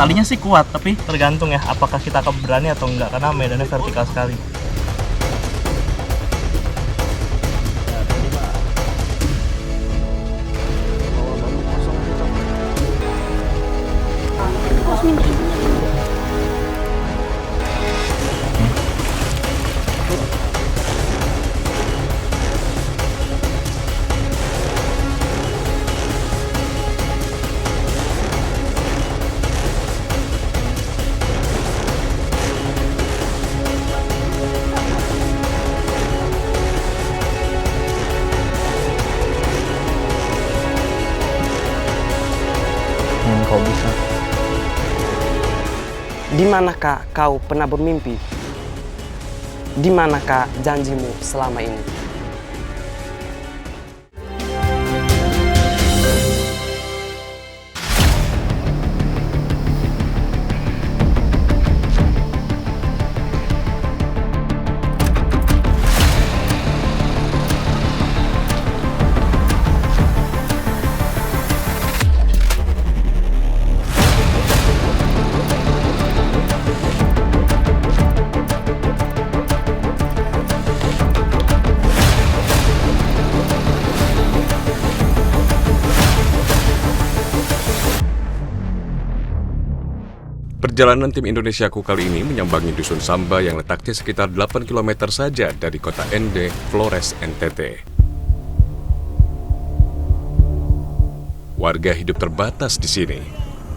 Talinya sih kuat, tapi tergantung ya apakah kita akan berani atau enggak karena medannya vertikal sekali. Kau bisa. Di manakah kau pernah bermimpi? Di manakah janjimu selama ini? Perjalanan tim Indonesiaku kali ini menyambangi Dusun Samba yang letaknya sekitar 8 km saja dari kota Ende, Flores, NTT. Warga hidup terbatas di sini.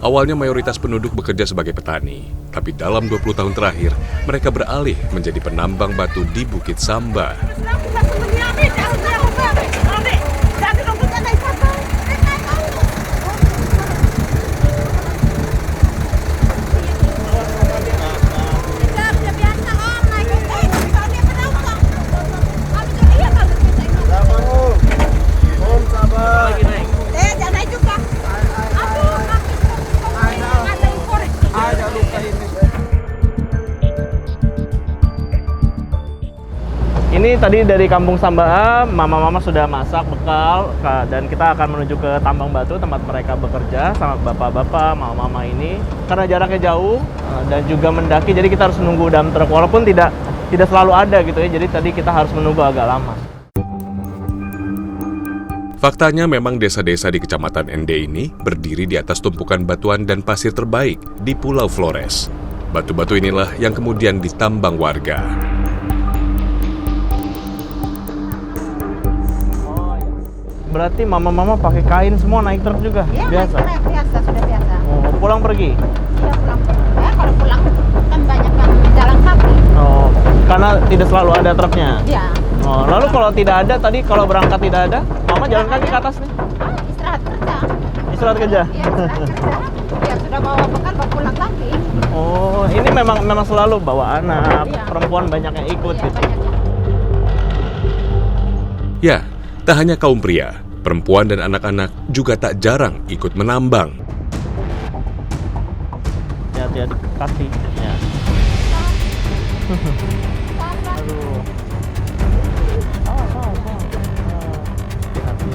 Awalnya mayoritas penduduk bekerja sebagai petani, tapi dalam 20 tahun terakhir, mereka beralih menjadi penambang batu di Bukit Samba. Ini tadi dari Kampung Samba, mama-mama sudah masak bekal dan kita akan menuju ke tambang batu tempat mereka bekerja sama bapak-bapak, mama-mama ini. Karena jaraknya jauh dan juga mendaki, jadi kita harus menunggu dump truck walaupun tidak selalu ada gitu ya. Jadi tadi kita harus menunggu agak lama. Faktanya memang desa-desa di Kecamatan Ende ini berdiri di atas tumpukan batuan dan pasir terbaik di Pulau Flores. Batu-batu inilah yang kemudian ditambang warga. Berarti mama-mama pakai kain semua naik truk juga? Ya, Biasa? biasa, sudah biasa. Oh, pulang pergi? Ya, pulang. Ya, kalau pulang kan banyak yang jalan kaki. Oh, karena tidak selalu ada truknya? Ya. Oh, lalu kalau tidak ada, tadi kalau berangkat tidak ada, mama jalan kaki ke atas nih? Istirahat kerja. Istirahat kerja? Iya, istirahat kerja. Ya, sudah bawa bekal, bawa pulang lagi. Oh, ini memang selalu bawa anak, Iya. perempuan banyak yang ikut Iya, gitu? banyak. Ya, tak hanya kaum pria, perempuan dan anak-anak juga tak jarang ikut menambang. Hati-hati kaki. Ya. Aduh. Hati-hati.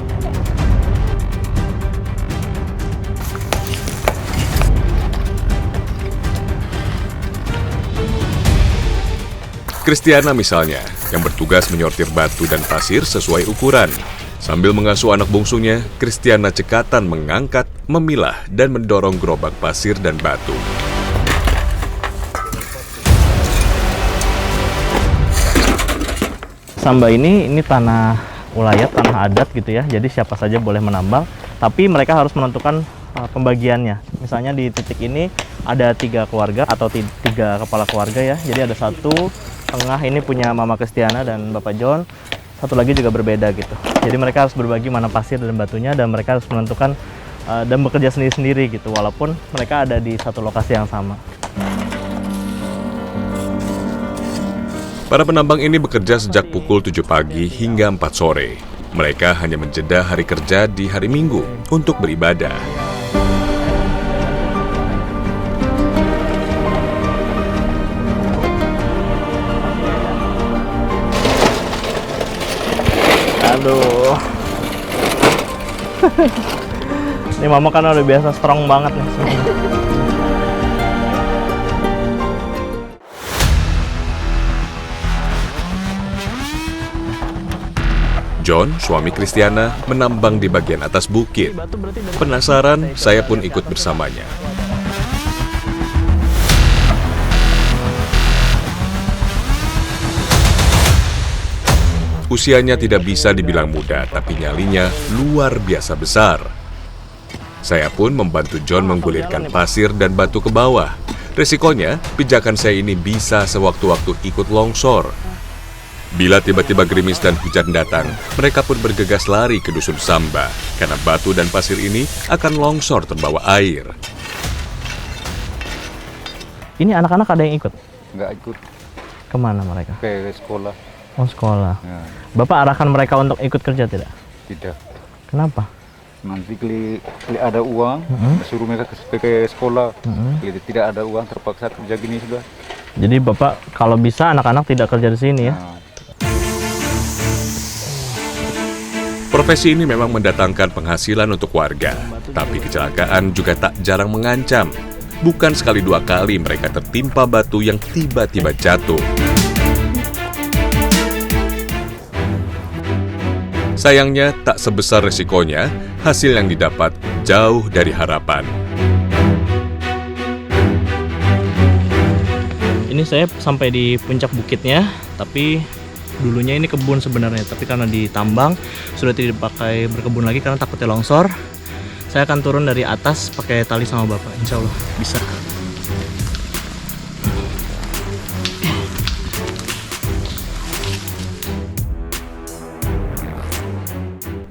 Kristiana misalnya, yang bertugas menyortir batu dan pasir sesuai ukuran. Sambil mengasuh anak bungsunya, Kristiana cekatan mengangkat, memilah, dan mendorong gerobak pasir dan batu. Samba ini tanah ulayat, tanah adat gitu ya. Jadi siapa saja boleh menambang, tapi mereka harus menentukan pembagiannya. Misalnya di titik ini ada 3 keluarga atau 3 kepala keluarga ya. Jadi ada satu tengah ini punya Mama Kristiana dan Bapak John. Satu lagi juga berbeda gitu. Jadi mereka harus berbagi mana pasir dan batunya dan mereka harus menentukan dan bekerja sendiri-sendiri gitu. Walaupun mereka ada di satu lokasi yang sama. Para penambang ini bekerja sejak pukul 7 pagi hingga 4 sore. Mereka hanya menjeda hari kerja di hari Minggu untuk beribadah. Aduh. Ini mama kan udah biasa strong banget nih. John, suami Kristiana, menambang di bagian atas bukit. Penasaran, saya pun ikut bersamanya. Usianya tidak bisa dibilang muda, tapi nyalinya luar biasa besar. Saya pun membantu John menggulirkan pasir dan batu ke bawah. Resikonya, pijakan saya ini bisa sewaktu-waktu ikut longsor. Bila tiba-tiba gerimis dan hujan datang, mereka pun bergegas lari ke dusun Samba, karena batu dan pasir ini akan longsor terbawa air. Ini anak-anak ada yang ikut? Nggak ikut Kemana mereka? ke sekolah. Oh, sekolah. Ya, Bapak arahkan mereka untuk ikut kerja tidak? tidak. Kenapa? Nanti kali ada uang, suruh mereka ke sekolah. Kali tidak ada uang, terpaksa kerja gini sudah. Jadi Bapak kalau bisa anak-anak tidak kerja di sini ya? Nah, Profesi ini memang mendatangkan penghasilan untuk warga, tapi kecelakaan juga tak jarang mengancam. Bukan sekali dua kali mereka tertimpa batu yang tiba-tiba jatuh. Sayangnya, tak sebesar resikonya, hasil yang didapat jauh dari harapan. Ini saya sampai di puncak bukitnya, tapi dulunya ini kebun sebenarnya, tapi karena ditambang sudah tidak dipakai berkebun lagi karena takutnya longsor. Saya akan turun dari atas pakai tali sama Bapak, insya Allah bisa.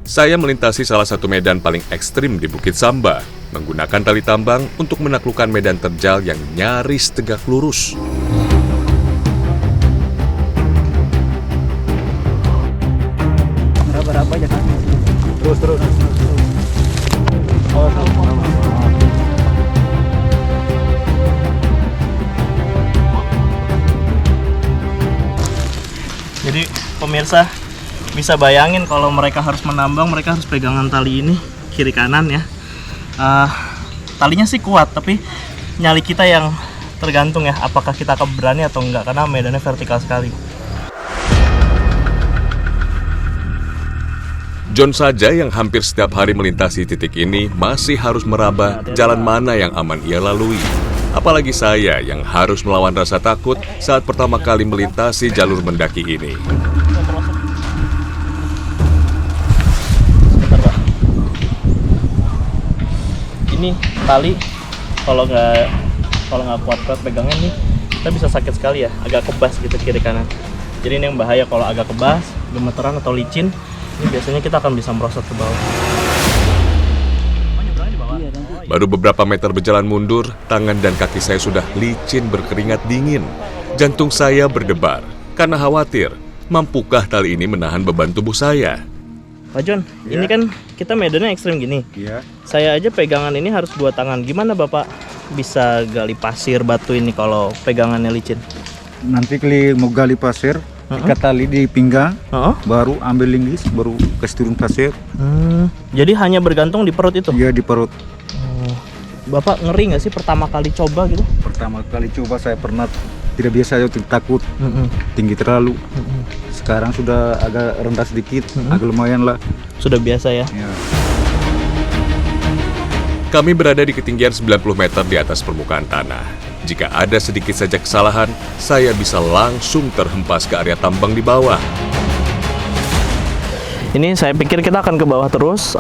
Saya melintasi salah satu medan paling ekstrim di Bukit Samba, menggunakan tali tambang untuk menaklukkan medan terjal yang nyaris tegak lurus. berapa aja kan? Terus. Jadi pemirsa bisa bayangin kalau mereka harus menambang, mereka harus pegangan tali ini kiri kanan ya. Talinya sih kuat, tapi nyali kita yang tergantung ya, apakah kita akan berani atau enggak, karena medannya vertikal sekali. John saja yang hampir setiap hari melintasi titik ini masih harus meraba jalan mana yang aman ia lalui. Apalagi saya yang harus melawan rasa takut saat pertama kali melintasi jalur mendaki ini. Ini tali kalau nggak kuat pegangnya nih, kita bisa sakit sekali ya, agak kebas gitu kiri kanan. Jadi ini yang bahaya kalau agak kebas, gemeteran atau licin, ini biasanya kita akan bisa merosot ke bawah. Baru beberapa meter berjalan mundur, tangan dan kaki saya sudah licin berkeringat dingin. Jantung saya berdebar karena khawatir, mampukah tali ini menahan beban tubuh saya? Pak John, ini kan kita medannya ekstrim gini. Iya. Saya aja pegangan ini harus dua tangan. Gimana Bapak bisa gali pasir batu ini kalau pegangannya licin? Nanti kali mau gali pasir, ikat tali di pinggang, baru ambil linggis, baru kasih turun pasir. Jadi hanya bergantung di perut itu? Iya, di perut. Bapak ngeri nggak sih pertama kali coba gitu? Pertama kali coba saya pernah tidak biasa, takut tinggi terlalu. Sekarang sudah agak rendah sedikit, agak lumayan lah. Sudah biasa ya? Ya. Kami berada di ketinggian 90 meter di atas permukaan tanah. Jika ada sedikit saja kesalahan, saya bisa langsung terhempas ke area tambang di bawah. Ini saya pikir kita akan ke bawah terus,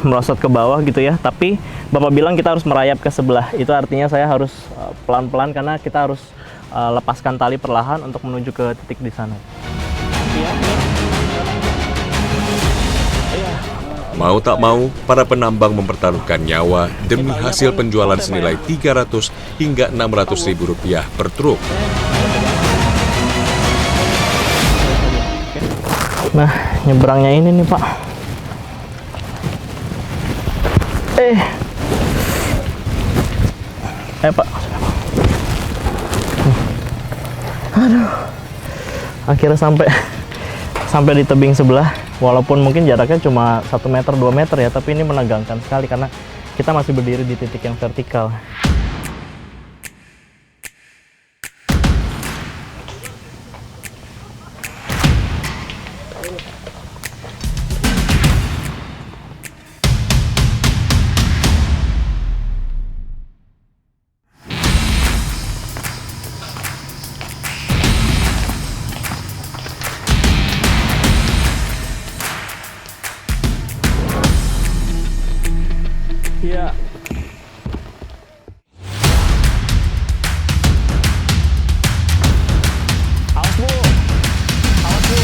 merosot ke bawah gitu ya. Tapi Bapak bilang kita harus merayap ke sebelah. Itu artinya saya harus pelan-pelan karena kita harus lepaskan tali perlahan untuk menuju ke titik di sana. Mau tak mau, para penambang mempertaruhkan nyawa demi hasil penjualan senilai 300 hingga 600 ribu rupiah per truk. Nah, nyebrangnya ini nih Pak. Pak. Aduh. Akhirnya sampai di tebing sebelah. Walaupun mungkin jaraknya cuma 1 meter 2 meter ya, tapi ini menegangkan sekali karena kita masih berdiri di titik yang vertikal. Iya. Awas Bu. Awas Bu.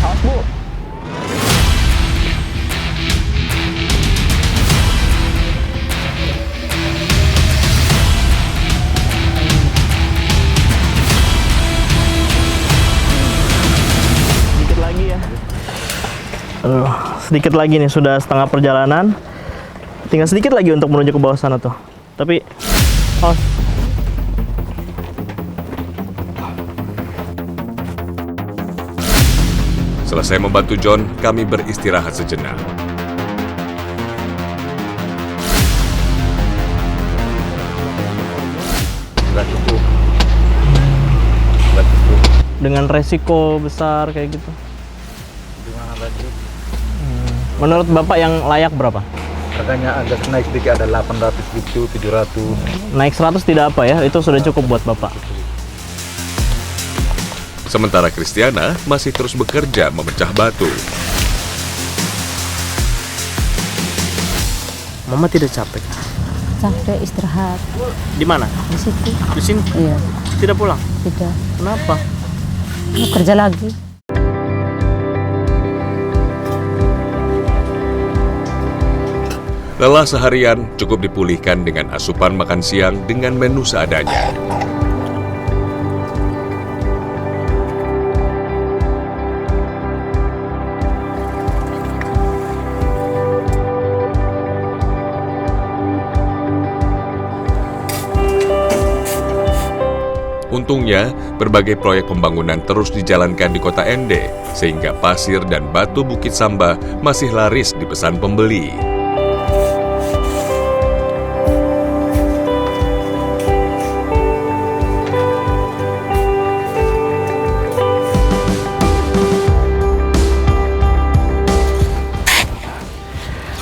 Awas Bu. Sedikit lagi ya. Aduh, sedikit lagi nih, sudah setengah perjalanan. Tinggal sedikit lagi untuk menuju ke bawah sana tuh. Tapi, awas. Selesai membantu John, kami beristirahat sejenak. Nggak cukup. Nggak cukup. Dengan resiko besar kayak gitu. Gimana lagi? Menurut Bapak yang layak berapa? Harganya agak naik sedikit, ada 800 gitu, 700. Naik 100 tidak apa ya, itu sudah cukup buat Bapak. Sementara Kristiana masih terus bekerja memecah batu. Mama tidak capek. Capek istirahat Di mana? di situ. Di sini. Iya, Tidak pulang. tidak. Kenapa? Mau kerja lagi. Lelah seharian cukup dipulihkan dengan asupan makan siang dengan menu seadanya. Untungnya, berbagai proyek pembangunan terus dijalankan di kota Ende, sehingga pasir dan batu Bukit Samba masih laris dipesan pembeli.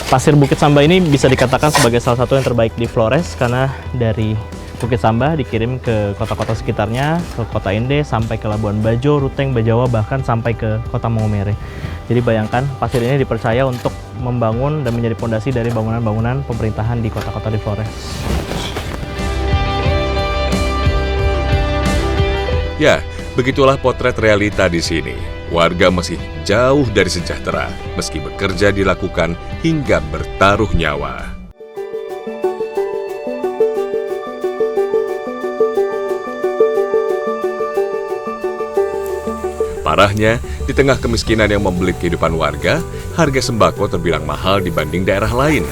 Pasir Bukit Samba ini bisa dikatakan sebagai salah satu yang terbaik di Flores karena dari Bukit Samba dikirim ke kota-kota sekitarnya, ke kota Ende, sampai ke Labuan Bajo, Ruteng, Bajawa, bahkan sampai ke kota Maumere. Jadi bayangkan pasir ini dipercaya untuk membangun dan menjadi fondasi dari bangunan-bangunan pemerintahan di kota-kota di Flores. Ya, begitulah potret realita di sini. Warga masih jauh dari sejahtera, meski bekerja dilakukan hingga bertaruh nyawa. Parahnya, di tengah kemiskinan yang membelit kehidupan warga, harga sembako terbilang mahal dibanding daerah lain.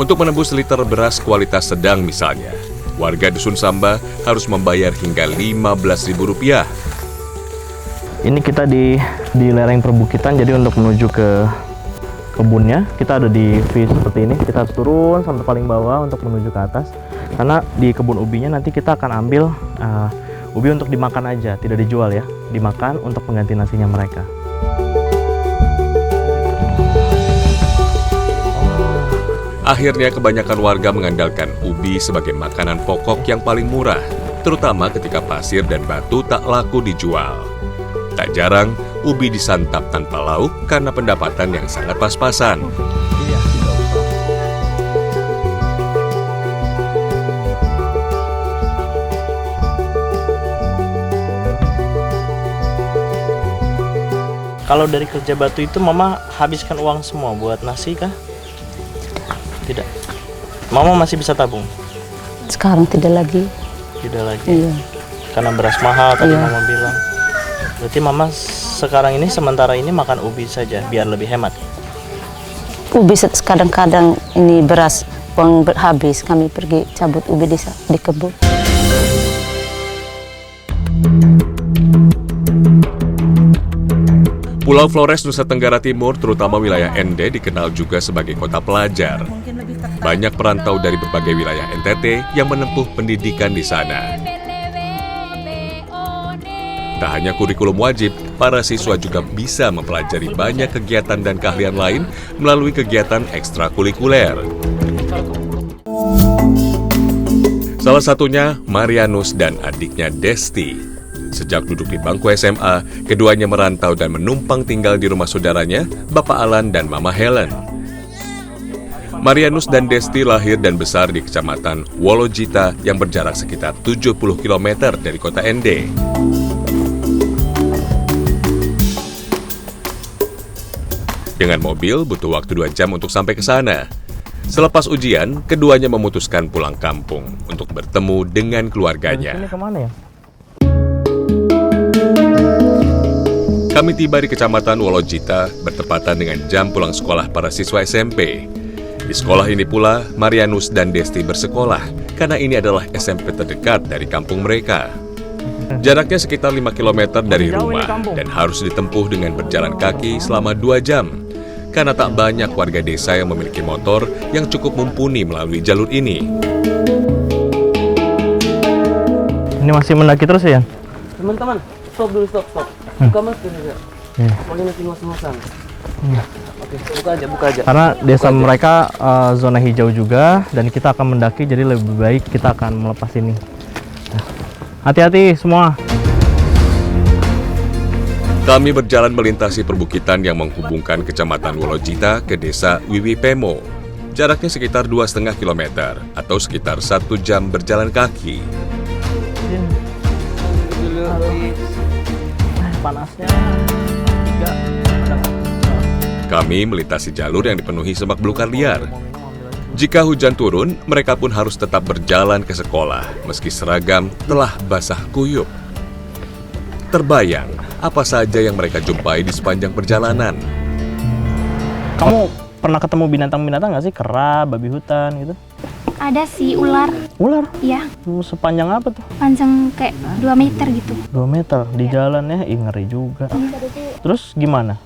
Untuk menembus liter beras kualitas sedang misalnya, warga Dusun Samba harus membayar hingga Rp15.000. Ini kita di lereng perbukitan, jadi untuk menuju ke kebunnya kita ada di view seperti ini. Kita harus turun sampai paling bawah untuk menuju ke atas, karena di kebun ubinya nanti kita akan ambil ubi untuk dimakan aja, tidak dijual ya, dimakan untuk pengganti nasinya mereka. Akhirnya kebanyakan warga mengandalkan ubi sebagai makanan pokok yang paling murah, terutama ketika pasir dan batu tak laku dijual. Tak jarang, ubi disantap tanpa lauk karena pendapatan yang sangat pas-pasan. Kalau dari kerja batu itu Mama habiskan uang semua buat nasi kah? Tidak. Mama masih bisa tabung? Sekarang tidak lagi. Tidak lagi. Iya. Karena beras mahal tadi Iya. Mama bilang. Berarti Mama sekarang ini sementara ini makan ubi saja biar lebih hemat. Ubi kadang-kadang ini beras uang habis, kami pergi cabut ubi di kebun. Pulau Flores, Nusa Tenggara Timur, terutama wilayah Ende, dikenal juga sebagai kota pelajar. Banyak perantau dari berbagai wilayah NTT yang menempuh pendidikan di sana. Tak hanya kurikulum wajib, para siswa juga bisa mempelajari banyak kegiatan dan keahlian lain melalui kegiatan ekstrakurikuler. Salah satunya Marianus dan adiknya Desti. Sejak duduk di bangku SMA, keduanya merantau dan menumpang tinggal di rumah saudaranya, Bapak Alan dan Mama Helen. Marianus dan Desti lahir dan besar di Kecamatan Wolojita yang berjarak sekitar 70 km dari kota Ende. Dengan mobil, butuh waktu 2 jam untuk sampai ke sana. Selepas ujian, keduanya memutuskan pulang kampung untuk bertemu dengan keluarganya. Ini kemana ya? Kami tiba di Kecamatan Wolojita bertepatan dengan jam pulang sekolah para siswa SMP. Di sekolah ini pula, Marianus dan Desti bersekolah karena ini adalah SMP terdekat dari kampung mereka. Jaraknya sekitar 5 km dari rumah dan harus ditempuh dengan berjalan kaki selama 2 jam. Karena tak banyak warga desa yang memiliki motor yang cukup mumpuni melalui jalur ini. Ini masih mendaki terus ya? Teman-teman, stop dulu, stop. Buka masker juga. Soalnya nanti ngos-ngosan. Oke, buka aja. Karena desa mereka zona hijau juga dan kita akan mendaki, jadi lebih baik kita akan melepas ini. Nah, hati-hati semua. Kami berjalan melintasi perbukitan yang menghubungkan Kecamatan Wolojita ke desa Wiwi Pemo. Jaraknya sekitar 2,5 km atau sekitar 1 jam berjalan kaki. Panasnya. Kami melintasi jalur yang dipenuhi semak belukar liar. Jika hujan turun, mereka pun harus tetap berjalan ke sekolah meski seragam telah basah kuyup. Terbayang apa saja yang mereka jumpai di sepanjang perjalanan. Kamu pernah ketemu binatang-binatang nggak sih? Kera, babi hutan gitu? Ada sih ular. Ular? Ya, Sepanjang apa tuh? panjang kayak 2 meter gitu. 2 meter di jalan ya? Ih, ngeri juga. Terus gimana?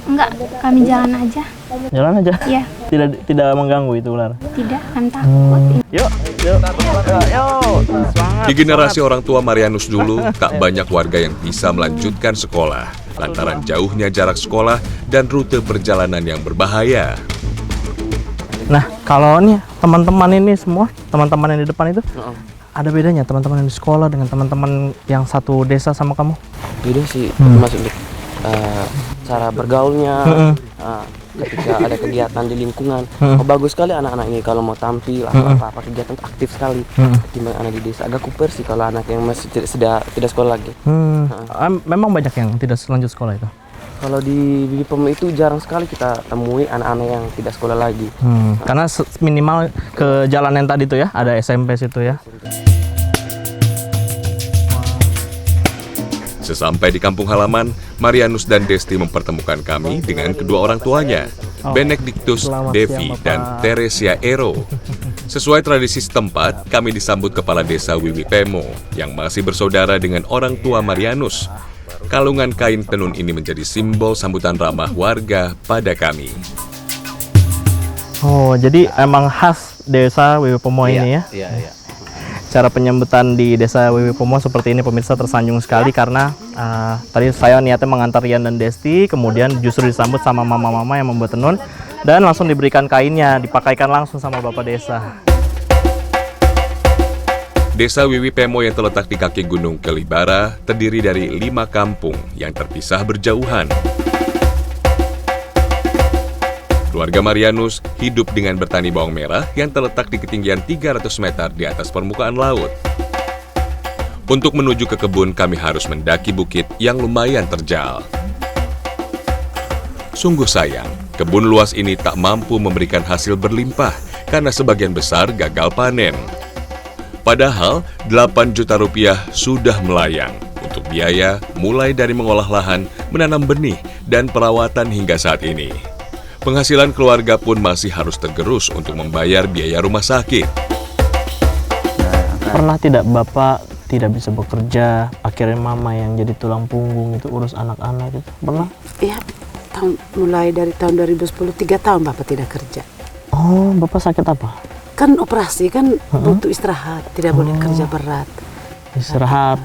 Enggak, kami jalan aja. Jalan aja? Ya, Tidak mengganggu itu ular? tidak, kan takut. Yuk. Semangat. Di generasi orang tua Marianus dulu, tak banyak warga yang bisa melanjutkan sekolah lantaran jauhnya jarak sekolah dan rute perjalanan yang berbahaya. Nah, kalau nih teman-teman ini semua, teman-teman yang di depan itu, ada bedanya teman-teman yang di sekolah dengan teman-teman yang satu desa sama kamu? Beda sih, termasuk cara bergaulnya, ketika ada kegiatan di lingkungan. Bagus sekali anak-anak ini kalau mau tampil apa kegiatan aktif sekali. Ketimbang anak di desa agak kuper sih kalau anak yang masih tidak sekolah lagi. Memang banyak yang tidak lanjut sekolah itu. Kalau di Pemo itu jarang sekali kita temui anak-anak yang tidak sekolah lagi. Karena minimal ke jalan yang tadi tuh ya, ada SMP situ ya. Sesampai di kampung halaman, Marianus dan Desti mempertemukan kami dengan kedua orang tuanya, Benedictus Devi dan Teresia Ero. Sesuai tradisi setempat, kami disambut kepala desa Wiwi Pemo yang masih bersaudara dengan orang tua Marianus. Kalungan kain tenun ini menjadi simbol sambutan ramah warga pada kami. Oh, jadi emang khas desa Wiwi Pemo ini ya? Iya. Cara penyambutan di desa Wiwi Pemo seperti ini, pemirsa, tersanjung sekali karena tadi saya niatnya mengantar Rian dan Desti, kemudian justru disambut sama mama-mama yang membuat tenun dan langsung diberikan kainnya, dipakaikan langsung sama bapak desa. Desa Wiwi Pemo yang terletak di kaki Gunung Kelibara terdiri dari 5 kampung yang terpisah berjauhan. Keluarga Marianus hidup dengan bertani bawang merah yang terletak di ketinggian 300 meter di atas permukaan laut. Untuk menuju ke kebun, kami harus mendaki bukit yang lumayan terjal. Sungguh sayang, kebun luas ini tak mampu memberikan hasil berlimpah karena sebagian besar gagal panen. Padahal 8 juta rupiah sudah melayang untuk biaya mulai dari mengolah lahan, menanam benih, dan perawatan hingga saat ini. Penghasilan keluarga pun masih harus tergerus untuk membayar biaya rumah sakit. Pernah tidak Bapak tidak bisa bekerja, akhirnya Mama yang jadi tulang punggung itu urus anak-anak itu? Pernah? Iya, mulai dari tahun 2010, 3 tahun Bapak tidak kerja. Oh, Bapak sakit apa? Kan operasi, kan butuh istirahat, tidak boleh kerja berat. Istirahat,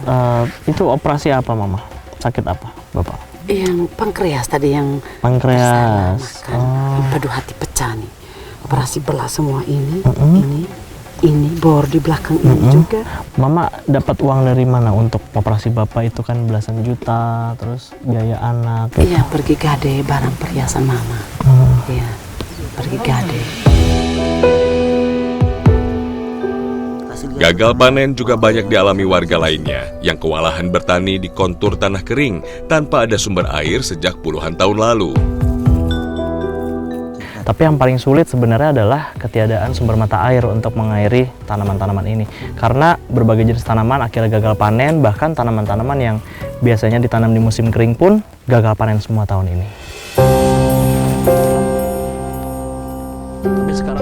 itu operasi apa Mama? Sakit apa Bapak? Yang pankreas tadi yang Pankreas. makan. Padu hati pecah nih. Operasi belah semua ini. ini bor di belakang ini juga. Mama dapat uang dari mana untuk operasi bapak itu kan belasan juta, terus biaya anak? Iya, pergi gade barang perhiasan mama. Iya, pergi gade. Gagal panen juga banyak dialami warga lainnya yang kewalahan bertani di kontur tanah kering tanpa ada sumber air sejak puluhan tahun lalu. Tapi yang paling sulit sebenarnya adalah ketiadaan sumber mata air untuk mengairi tanaman-tanaman ini. Karena berbagai jenis tanaman akhirnya gagal panen, bahkan tanaman-tanaman yang biasanya ditanam di musim kering pun gagal panen semua tahun ini.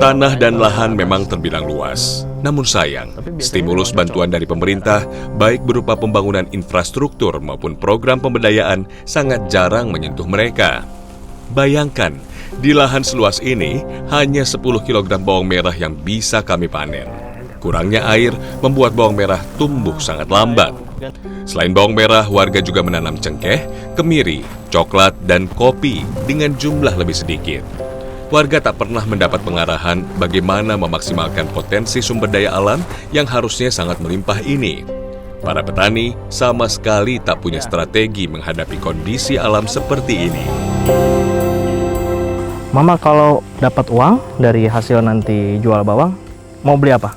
Tanah dan lahan memang terbilang luas. Namun sayang, stimulus bantuan dari pemerintah, baik berupa pembangunan infrastruktur maupun program pemberdayaan, sangat jarang menyentuh mereka. Bayangkan, di lahan seluas ini, hanya 10 kg bawang merah yang bisa kami panen. Kurangnya air membuat bawang merah tumbuh sangat lambat. Selain bawang merah, warga juga menanam cengkeh, kemiri, coklat, dan kopi dengan jumlah lebih sedikit. Warga tak pernah mendapat pengarahan bagaimana memaksimalkan potensi sumber daya alam yang harusnya sangat melimpah ini. Para petani sama sekali tak punya strategi menghadapi kondisi alam seperti ini. Mama kalau dapat uang dari hasil nanti jual bawang, mau beli apa?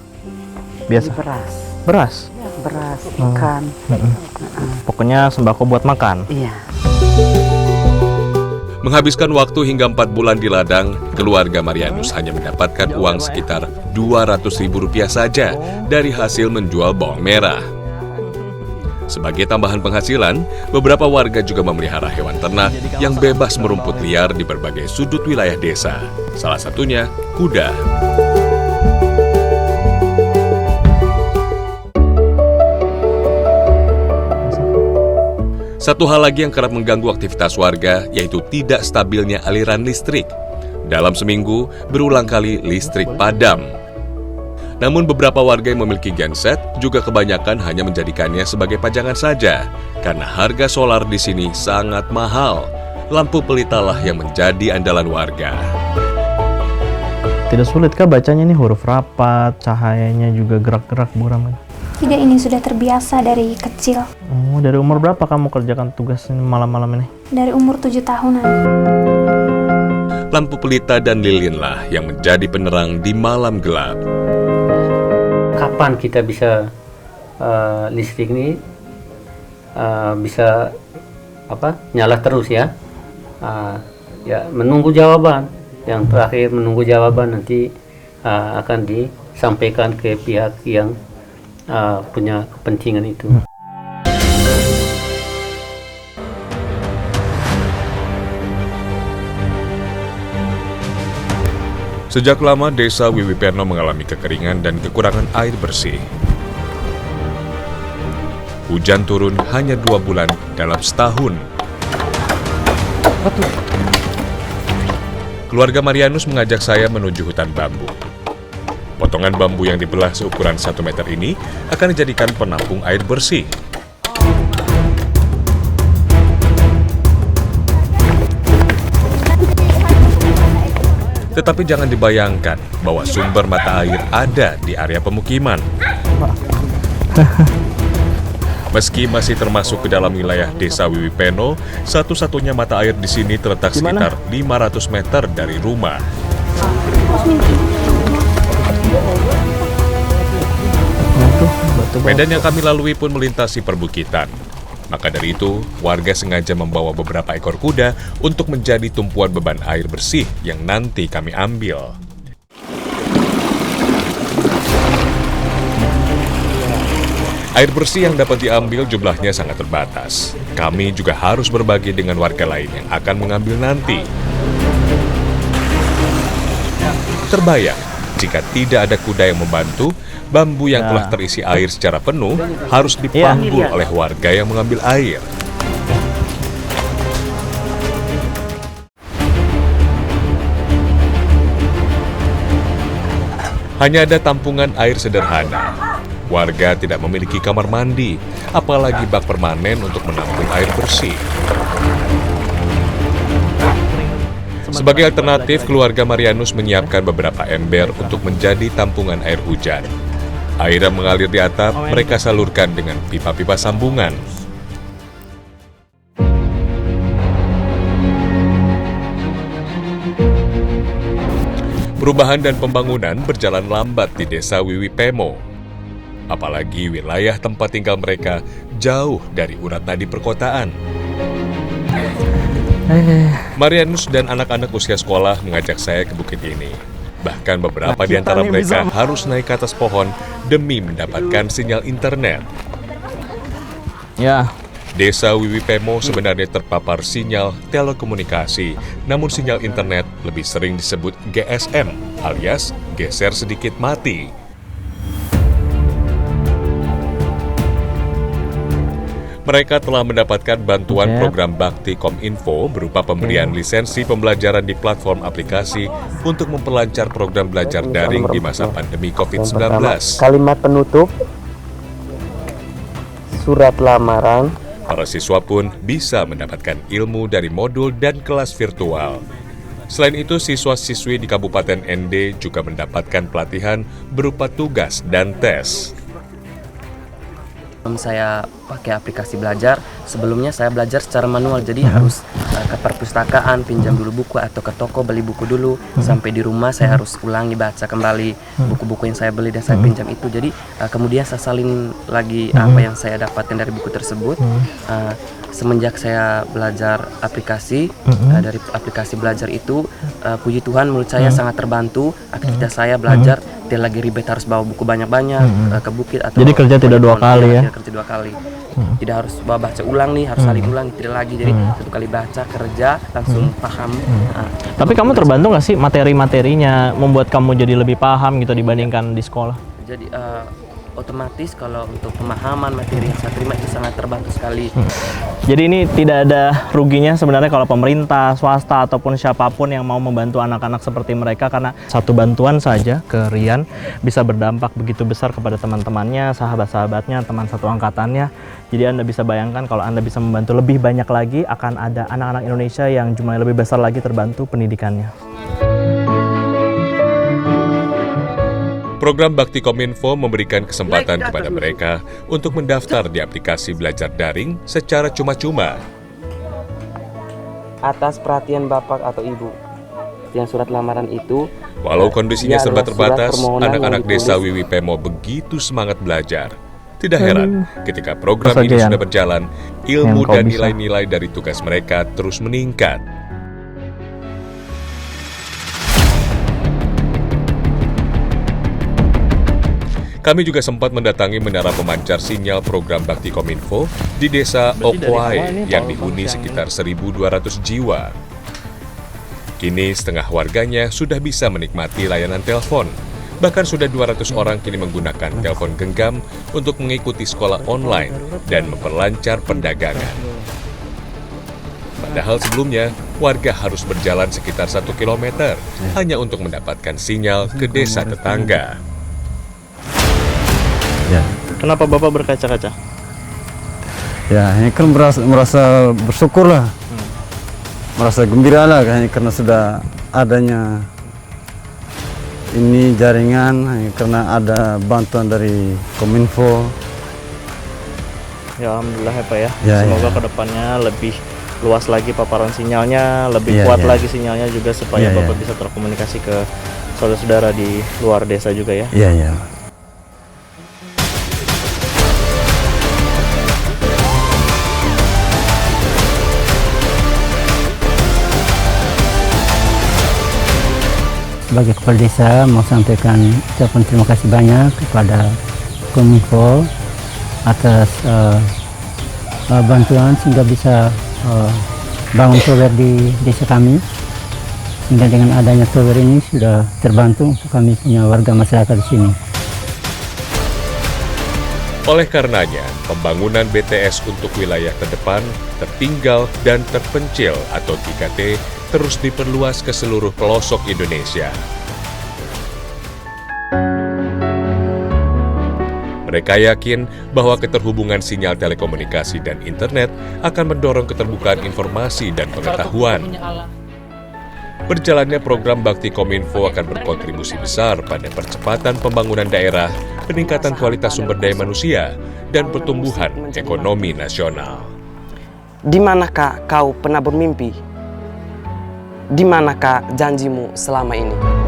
Biasa? Beras. Beras? Ya, beras, ikan. Pokoknya sembako buat makan? Iya. Menghabiskan waktu hingga 4 bulan di ladang, keluarga Marianus hanya mendapatkan uang sekitar Rp200.000 saja dari hasil menjual bawang merah. Sebagai tambahan penghasilan, beberapa warga juga memelihara hewan ternak yang bebas merumput liar di berbagai sudut wilayah desa. Salah satunya kuda. Satu hal lagi yang kerap mengganggu aktivitas warga, yaitu tidak stabilnya aliran listrik. Dalam seminggu, berulang kali listrik padam. Namun beberapa warga yang memiliki genset juga kebanyakan hanya menjadikannya sebagai pajangan saja, karena harga solar di sini sangat mahal. Lampu pelitalah yang menjadi andalan warga. Tidak sulit kah bacanya nih, huruf rapat, cahayanya juga gerak-gerak buram? Tidak, ini sudah terbiasa dari kecil. Oh, dari umur berapa kamu kerjakan tugas ini malam-malam ini? Dari umur 7 tahunan. Lampu pelita dan lilinlah yang menjadi penerang di malam gelap. Kapan kita bisa listrik ini bisa nyala terus ya? Ya menunggu jawaban. Yang terakhir menunggu jawaban nanti akan disampaikan ke pihak yang punya kepentingan itu. Sejak lama desa Wiwiperno mengalami kekeringan dan kekurangan air bersih. Hujan turun hanya 2 bulan dalam setahun. Keluarga Marianus mengajak saya menuju hutan bambu. Potongan bambu yang dibelah seukuran 1 meter ini akan dijadikan penampung air bersih. Tetapi jangan dibayangkan bahwa sumber mata air ada di area pemukiman. Meski masih termasuk ke dalam wilayah desa Wiwiperno, satu-satunya mata air di sini terletak sekitar 500 meter dari rumah. Medan yang kami lalui pun melintasi perbukitan. Maka dari itu, warga sengaja membawa beberapa ekor kuda untuk menjadi tumpuan beban air bersih yang nanti kami ambil. Air bersih yang dapat diambil jumlahnya sangat terbatas. Kami juga harus berbagi dengan warga lain yang akan mengambil nanti. Terbayang, jika tidak ada kuda yang membantu, bambu yang telah terisi air secara penuh harus dipanggul oleh warga yang mengambil air. Hanya ada tampungan air sederhana. Warga tidak memiliki kamar mandi, apalagi bak permanen untuk menampung air bersih. Sebagai alternatif, keluarga Marianus menyiapkan beberapa ember untuk menjadi tampungan air hujan. Air yang mengalir di atap mereka salurkan dengan pipa-pipa sambungan. Perubahan dan pembangunan berjalan lambat di desa Wiwi Pemo. Apalagi wilayah tempat tinggal mereka jauh dari urat nadi perkotaan. Marianus dan anak-anak usia sekolah mengajak saya ke bukit ini. Bahkan beberapa di antara mereka harus naik ke atas pohon demi mendapatkan sinyal internet. Ya. Desa Wiwi Pemo sebenarnya terpapar sinyal telekomunikasi, namun sinyal internet lebih sering disebut GSM alias geser sedikit mati. Mereka telah mendapatkan bantuan program Bakti Kominfo berupa pemberian lisensi pembelajaran di platform aplikasi untuk memperlancar program belajar daring di masa pandemi COVID-19. Kalimat penutup, surat lamaran. Para siswa pun bisa mendapatkan ilmu dari modul dan kelas virtual. Selain itu, siswa-siswi di Kabupaten ND juga mendapatkan pelatihan berupa tugas dan tes. Saya pakai aplikasi belajar. Sebelumnya saya belajar secara manual, jadi harus ke perpustakaan, pinjam dulu buku atau ke toko beli buku dulu. Sampai di rumah saya harus ulangi baca kembali buku-buku yang saya beli dan saya pinjam itu. Jadi kemudian saya salin lagi apa yang saya dapatkan dari buku tersebut. Semenjak saya belajar aplikasi, dari aplikasi belajar itu, puji Tuhan menurut saya sangat terbantu. Aktivitas saya belajar tidak lagi ribet harus bawa buku banyak-banyak ke bukit atau. Jadi kerja tidak dua kali ya? Kerja 2 kali. Tidak harus baca ulang nih, harus salin ulang, tidak lagi. Jadi 1 kali baca, kerja, langsung paham. Tapi kamu terbantu nggak sih materi-materinya membuat kamu jadi lebih paham gitu dibandingkan di sekolah? Jadi otomatis kalau untuk pemahaman materi yang saya terima itu sangat terbantu sekali. Jadi ini tidak ada ruginya sebenarnya kalau pemerintah, swasta, ataupun siapapun yang mau membantu anak-anak seperti mereka, karena satu bantuan saja ke Rian bisa berdampak begitu besar kepada teman-temannya, sahabat-sahabatnya, teman satu angkatannya. Jadi Anda bisa bayangkan kalau Anda bisa membantu lebih banyak lagi, akan ada anak-anak Indonesia yang jumlahnya lebih besar lagi terbantu pendidikannya. Program Bakti Kominfo memberikan kesempatan kepada mereka untuk mendaftar di aplikasi belajar daring secara cuma-cuma. Atas perhatian Bapak atau Ibu, yang surat lamaran itu. Walau kondisinya serba terbatas, anak-anak desa Wiwi Pemo begitu semangat belajar. Tidak heran ketika program ini sudah berjalan, ilmu dan nilai-nilai dari tugas mereka terus meningkat. Kami juga sempat mendatangi menara pemancar sinyal program Bakti Kominfo di desa Okwai yang dihuni sekitar 1.200 jiwa. Kini setengah warganya sudah bisa menikmati layanan telepon. Bahkan sudah 200 orang kini menggunakan telepon genggam untuk mengikuti sekolah online dan memperlancar perdagangan. Padahal sebelumnya, warga harus berjalan sekitar 1 kilometer hanya untuk mendapatkan sinyal ke desa tetangga. Ya. Kenapa Bapak berkaca-kaca? Ya, ini kan merasa bersyukur lah, merasa gembira lah, karena sudah adanya ini jaringan, karena ada bantuan dari Kominfo. Ya Alhamdulillah ya Pak ya. Ya. Semoga kedepannya lebih luas lagi paparan sinyalnya, lebih kuat lagi sinyalnya juga supaya Bapak bisa terkomunikasi ke saudara-saudara di luar desa juga ya. Iya, iya. Sebagai kepala desa mau sampaikan ucapan terima kasih banyak kepada Kominfo atas bantuan sehingga bisa bangun tower di desa kami, sehingga dengan adanya tower ini sudah terbantu untuk kami punya warga masyarakat di sini. Oleh karenanya, pembangunan BTS untuk wilayah terdepan, tertinggal, dan terpencil atau 3T terus diperluas ke seluruh pelosok Indonesia. Mereka yakin bahwa keterhubungan sinyal telekomunikasi dan internet akan mendorong keterbukaan informasi dan pengetahuan. Berjalannya program Bakti Kominfo akan berkontribusi besar pada percepatan pembangunan daerah, peningkatan kualitas sumber daya manusia, dan pertumbuhan ekonomi nasional. Di manakah kau pernah bermimpi? Di manakah janjimu selama ini?